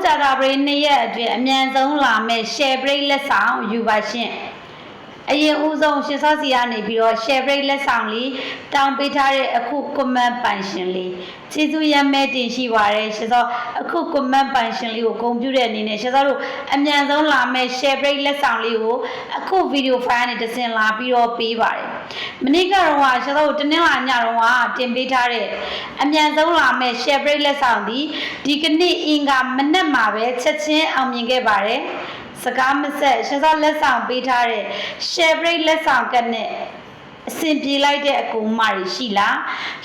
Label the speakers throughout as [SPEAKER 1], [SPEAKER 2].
[SPEAKER 1] ကြာတာပရိနေ့ရက်အတွင်းအမြန်ဆုံးလာမဲ့ share break လက်ဆောင်ယူပါရှင်အရင်ဦးဆုံးရှင်စောစီကနေပြီးတော့ share break လက်ဆောင်လေးတောင်းပေးထားတဲ့အခု comment ပိုင်ရှင်လေးကျေးဇူးရမဲ့တင်ရှိပါတယ်ရှင်စောအခု comment ပိုင်ရှင်လေးကိုဂုဏ်ပြုတဲ့အနေနဲ့ရှင်စောတို့အမြန်ဆုံးလာမဲ့ share break လက်ဆောင်လေးကိုအခု video file နဲ့တစ်စင်လာပြီးတော့ပေးပါတယ်မနေ့ကတော့ရှင်စောတို့တနင်္လာညတော့တင်ပေးထားတဲ့အမြန်ဆုံးလာမဲ့ share break လက်ဆောင်ဒီကနေ့အင်္ဂါမနက်မှာပဲချက်ချင်းအောင်မြင်ခဲ့ပါတယ်စကားမဆက်ရှင်စောလက်ဆောင်ပေးထားတဲ့ share break လက်ဆောင်ကနဲ့အဆင်ပြေလိုက်တဲ့အကူမတွေရှိလား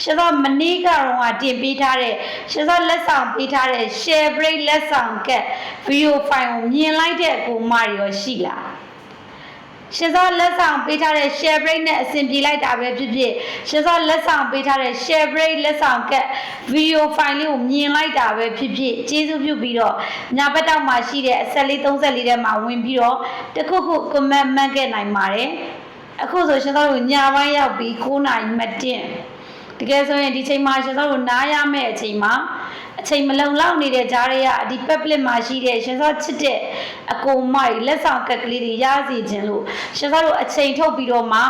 [SPEAKER 1] ရှင်စောမနေ့ကတော့တင်ပေးထားတဲ့ရှင်စောလက်ဆောင်ပေးထားတဲ့ share break လက်ဆောင်က video file ကိုမြင်လိုက်တဲ့အကူမတွေရောရှိလားရှင်စောလက်ဆောင်ပေးထားတဲ့ share break နဲ့အဆင်ပြေလိုက်တာပဲဖြစ်ဖြစ်ရှင်စောလက်ဆောင်ပေးထားတဲ့ share break လက်ဆောင်က video file လေးကိုမြင်လိုက်တာပဲဖြစ်ဖြစ်ကျေးဇူးပြုပြီးတော့ညာဘက်တောက်မှာရှိတဲ့အဆက်လေး34ထဲမှာဝင်ပြီးတော့တခုခု comment မှတ်ခဲ့နိုင်ပါတယ်အခုဆိုရှင်စောတို့ညာပိုင်းရောက်ပြီး9နာရီမတင်တကယ်ဆိုရင်ဒီချိန်မှာရှင်စောတို့နားရမယ့်အချိန်မှာအချိန်မလုံလောက်နေတဲ့ကြားတွေကဒီ public မှာရှိတဲ့ရှင်စောချစ်တဲ့အကူမကြီးလက်ဆောင်ကက်ကလေးတွေရစီခြင်းလို့ရှင်စောတို့အချိန်ထုတ်ပြီးတော့မှ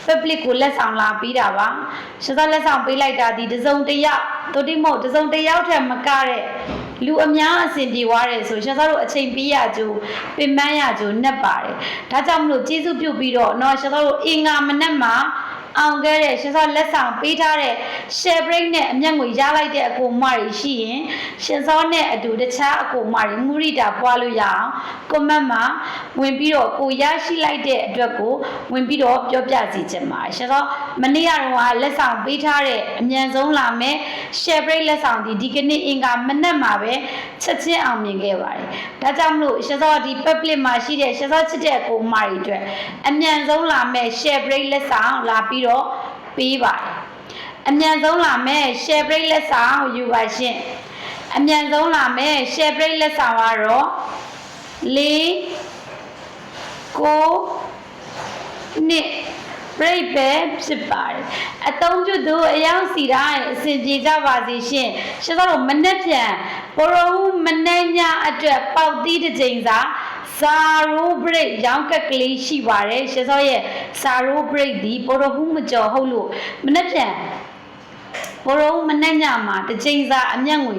[SPEAKER 1] public ကိုလက်ဆောင်လာပေးတာပါရှင်စောလက်ဆောင်ပေးလိုက်တာဒီတစုံတယောက်တို့တိမို့တစုံတယောက်ထက်မကတဲ့လူအများအဆင်ပြေသွားတယ်ဆိုရှင်စောတို့အချိန်ပေးရကြိုးပင်ပန်းရကြိုးနှက်ပါတယ်ဒါကြောင့်မလို့ကျေးဇူးပြုပြီးတော့နော်ရှင်စောတို့အင်္ဂါမနက်မှာအောင်ခဲ့တဲ့ရှင်စောလက်ဆောင်ပေးထားတဲ့ share break နဲ့အမျက်ငွေရလိုက်တဲ့အကူမတွေရှိရင်ရှင်စောနဲ့အတူတခြားအကူမတွေမူရိတာပွားလို့ရအောင် comment မှာဝင်ပြီးတော့ကိုရရှိလိုက်တဲ့အတွက်ကိုဝင်ပြီးတော့ပြောပြစီချင်ပါတယ်ရှင်စောမနေ့ကတော့လက်ဆောင်ပေးထားတဲ့အမြန်ဆုံးလာမဲ့ share break လက်ဆောင်ဒီကနေ့အင်္ဂါမနက်မှာပဲချက်ချင်းအောင်မြင်ခဲ့ပါတယ်ဒါကြောင့်မလို့ရှင်စောဒီ public မှာရှိတဲ့ရှင်စောချစ်တဲ့အကူမတွေအတွက်အမြန်ဆုံးလာမဲ့ share break လက်ဆောင်လာပြီးတော့ပေးပါတယ်အမြန်ဆုံးလာမဲ့ share break လက်ဆောင်ယူပါရှင်အမြန်ဆုံးလာမဲ့ share break လက်ဆောင်ကတော့နှစ် break ပဲဖြစ်ပါတယ်အသုံးပြုသူအယောက်စီတိုင်းအစဉ်ပြေကြပါစေရှင်ရှင်တို့မနှက်ပြန်ဘောရုံးမနှက်ညအတွက်ပေါက်သီးတစ်ချိန်စာဇာရိုး break ရောင်းကက်ကလေးရှိပါတယ်ရှင်စောရဲ့ဇာရိုး break ဒီဘောရဟုမကျော်ဟုတ်လို့မနှက်ပြန်ဘောရုံးမနှက်ညမှာတစ်ချိန်စာအမျက်ငွေ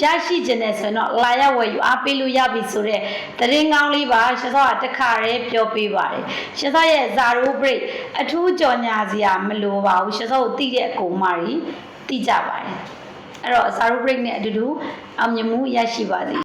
[SPEAKER 1] ရရှိခြင်းနဲ့ဆိုတော့လာရောက်ဝယ်ယူအားပေးလို့ရပြီဆိုတဲ့သတင်းကောင်းလေးပါရှင်စောကတခါတည်းပြောပေးပါတယ်ရှင်စောရဲ့ဇာရိုး break အထူးကြော်ညာစရာမလိုပါဘူးရှင်စောကိုသိတဲ့အကူမကြီးသိကြပါတယ်အဲ့တော့ဇာရိုး break နဲ့အတူတူအောင်မြင်မှုရရှိပါစေ